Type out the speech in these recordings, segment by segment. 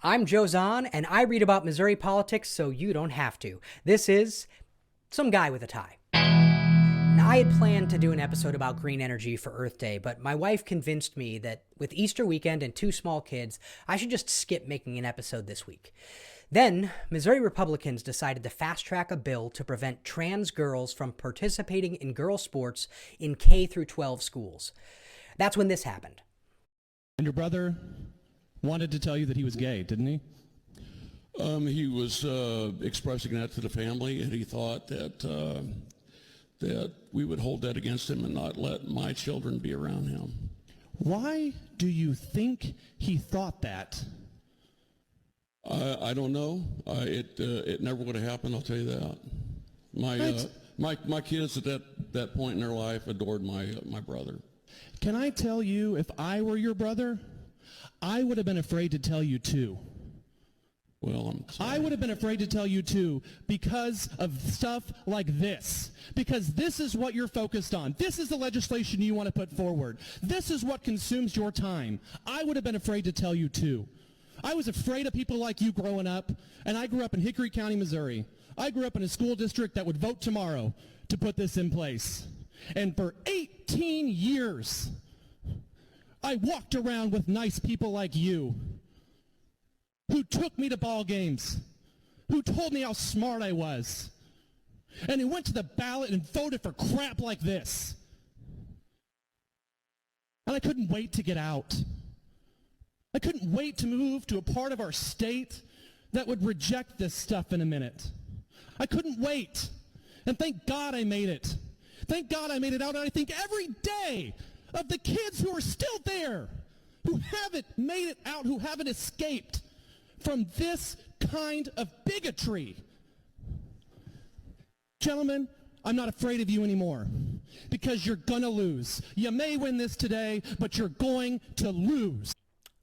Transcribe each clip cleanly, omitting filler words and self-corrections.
I'm Joe Zahn, and I read about Missouri politics so you don't have to. This is Some Guy with a Tie. Now, I had planned to do an episode about green energy for Earth Day, but my wife convinced me that with Easter weekend and 2 small kids, I should just skip making an episode this week. Then, Missouri Republicans decided to fast-track a bill to prevent trans girls from participating in girls' sports in K through 12 schools. That's when this happened. And your brother wanted to tell you that he was gay, didn't he? He was expressing that to the family, and he thought that we would hold that against him and not let my children be around him. Why do you think he thought that? I don't know. It never would have happened, I'll tell you that. My kids at that point in their life adored my brother. Can I tell you, if I were your brother, I would have been afraid to tell you too. Well, I'm sorry. I would have been afraid to tell you too because of stuff like this. Because this is what you're focused on. This is the legislation you want to put forward. This is what consumes your time. I would have been afraid to tell you too. I was afraid of people like you growing up, and I grew up in Hickory County, Missouri. I grew up in a school district that would vote tomorrow to put this in place. And for 18 years, I walked around with nice people like you who took me to ball games, who told me how smart I was, and who went to the ballot and voted for crap like this. And I couldn't wait to get out. I couldn't wait to move to a part of our state that would reject this stuff in a minute. I couldn't wait. And thank God I made it. Thank God I made it out. And I think every day of the kids who are still there, who haven't made it out, who haven't escaped from this kind of bigotry. Gentlemen, I'm not afraid of you anymore because you're going to lose. You may win this today, but you're going to lose.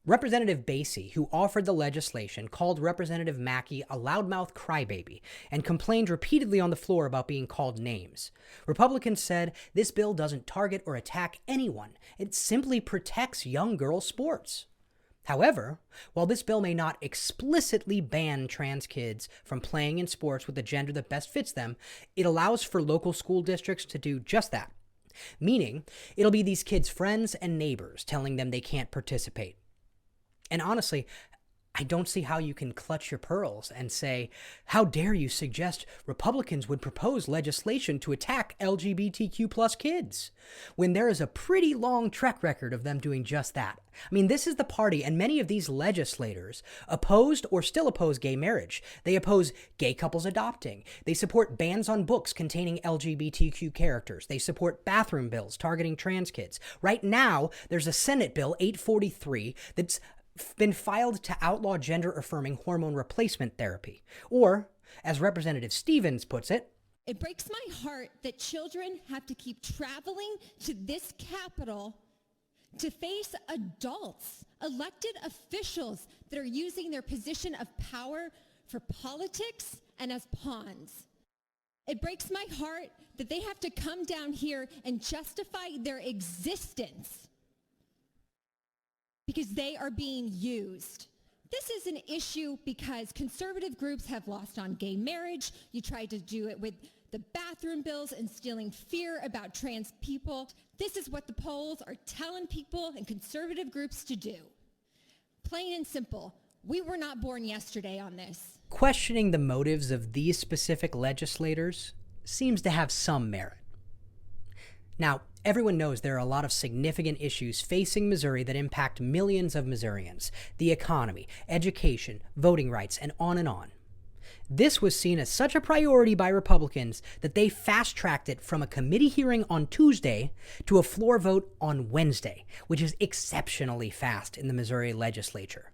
Representative Basie, who offered the legislation, called Representative Mackey a loudmouth crybaby and complained repeatedly on the floor about being called names. Republicans said this bill doesn't target or attack anyone. It simply protects young girls' sports. However, while this bill may not explicitly ban trans kids from playing in sports with the gender that best fits them, it allows for local school districts to do just that. Meaning, it'll be these kids' friends and neighbors telling them they can't participate. And honestly, I don't see how you can clutch your pearls and say, how dare you suggest Republicans would propose legislation to attack LGBTQ plus kids, when there is a pretty long track record of them doing just that. I mean, this is the party, and many of these legislators opposed or still oppose gay marriage. They oppose gay couples adopting. They support bans on books containing LGBTQ characters. They support bathroom bills targeting trans kids. Right now, there's a Senate bill, 843, that's been filed to outlaw gender-affirming hormone replacement therapy. Or, as Representative Stevens puts it, it breaks my heart that children have to keep traveling to this Capitol to face adults, elected officials that are using their position of power for politics and as pawns. It breaks my heart that they have to come down here and justify their existence because they are being used. This is an issue because conservative groups have lost on gay marriage. You tried to do it with the bathroom bills, instilling fear about trans people. This is what the polls are telling people and conservative groups to do. Plain and simple, we were not born yesterday on this. questioning the motives of these specific legislators seems to have some merit. Now, everyone knows there are a lot of significant issues facing Missouri that impact millions of Missourians: the economy, education, voting rights, and on and on. This was seen as such a priority by Republicans that they fast-tracked it from a committee hearing on Tuesday to a floor vote on Wednesday, which is exceptionally fast in the Missouri legislature.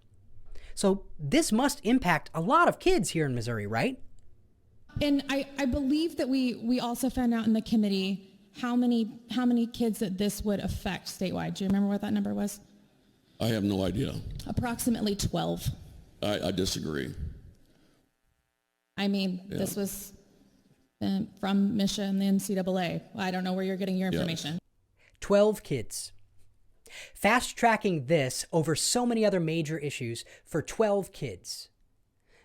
So this must impact a lot of kids here in Missouri, right? And I believe that we also found out in the committee how many kids that this would affect statewide. Do you remember what that number was? I have no idea. Approximately 12. I disagree. I mean, This was from Misha and the NCAA. I don't know where you're getting your information. 12 kids. fast-tracking this over so many other major issues for 12 kids.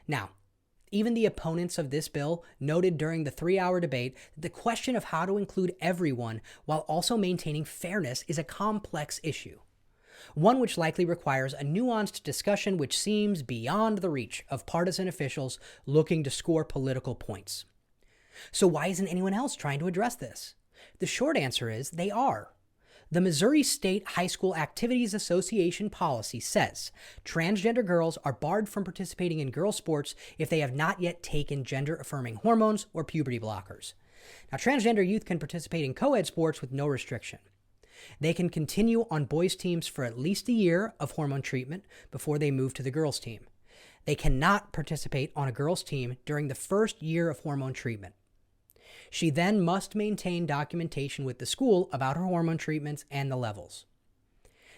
Now, even the opponents of this bill noted during the 3-hour debate that the question of how to include everyone while also maintaining fairness is a complex issue, one which likely requires a nuanced discussion which seems beyond the reach of partisan officials looking to score political points. So why isn't anyone else trying to address this? The short answer is they are. The Missouri State High School Activities Association policy says transgender girls are barred from participating in girls' sports if they have not yet taken gender-affirming hormones or puberty blockers. Now, transgender youth can participate in co-ed sports with no restriction. They can continue on boys' teams for at least a year of hormone treatment before they move to the girls' team. They cannot participate on a girls' team during the first year of hormone treatment. She then must maintain documentation with the school about her hormone treatments and the levels.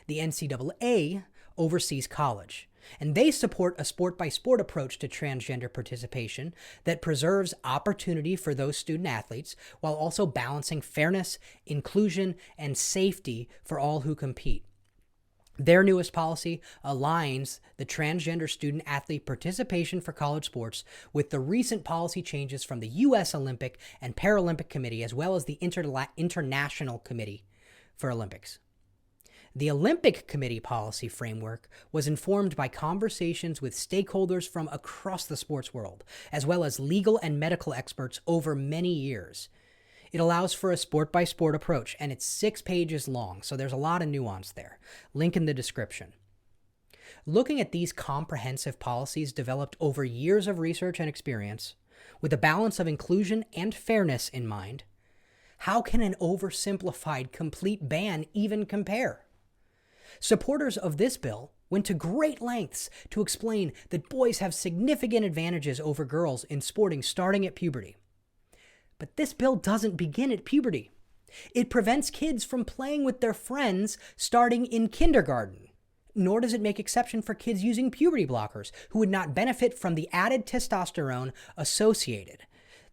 The NCAA oversees college, and they support a sport-by-sport approach to transgender participation that preserves opportunity for those student athletes while also balancing fairness, inclusion, and safety for all who compete. Their newest policy aligns the transgender student athlete participation for college sports with the recent policy changes from the U.S. Olympic and Paralympic Committee, as well as the International Committee for Olympics. The Olympic Committee policy framework was informed by conversations with stakeholders from across the sports world, as well as legal and medical experts over many years. It allows for a sport-by-sport approach, and it's 6 pages long, so there's a lot of nuance there. Link in the description. Looking at these comprehensive policies developed over years of research and experience, with a balance of inclusion and fairness in mind, how can an oversimplified complete ban even compare? Supporters of this bill went to great lengths to explain that boys have significant advantages over girls in sporting starting at puberty. But this bill doesn't begin at puberty. It prevents kids from playing with their friends starting in kindergarten. Nor does it make exception for kids using puberty blockers who would not benefit from the added testosterone associated,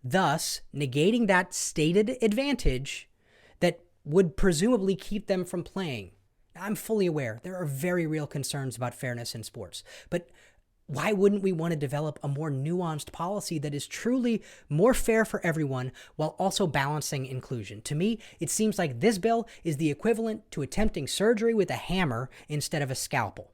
thus negating that stated advantage that would presumably keep them from playing. I'm fully aware there are very real concerns about fairness in sports, but why wouldn't we want to develop a more nuanced policy that is truly more fair for everyone while also balancing inclusion? To me, it seems like this bill is the equivalent to attempting surgery with a hammer instead of a scalpel.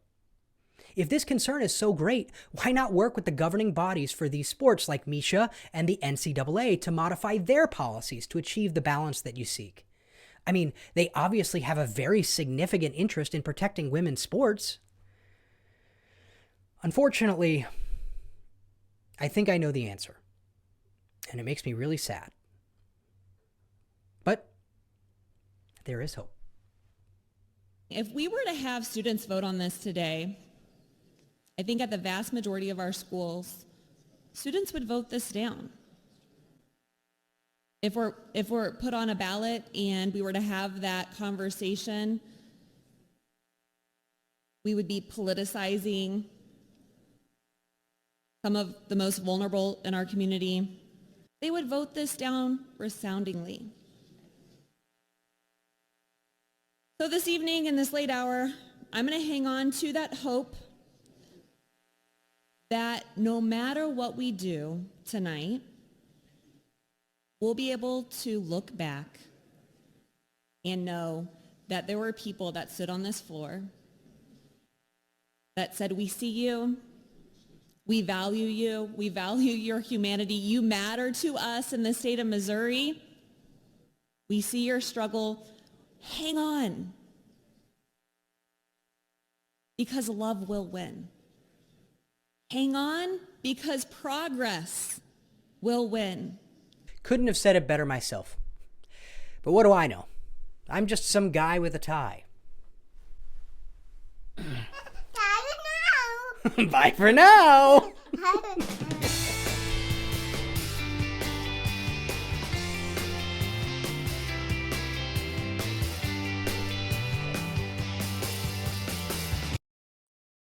If this concern is so great, why not work with the governing bodies for these sports like MISHA and the NCAA to modify their policies to achieve the balance that you seek? I mean, they obviously have a very significant interest in protecting women's sports. Unfortunately, I think I know the answer, and it makes me really sad. But there is hope. If we were to have students vote on this today, I think at the vast majority of our schools, students would vote this down. If we're put on a ballot and we were to have that conversation, we would be politicizing some of the most vulnerable in our community. They would vote this down resoundingly. So this evening in this late hour, I'm going to hang on to that hope that no matter what we do tonight, we'll be able to look back and know that there were people that stood on this floor that said, we see you, we value you, we value your humanity, you matter to us in the state of Missouri. We see your struggle. Hang on, because love will win. Hang on, because progress will win. Couldn't have said it better myself. But what do I know? I'm just some guy with a tie. Bye for now.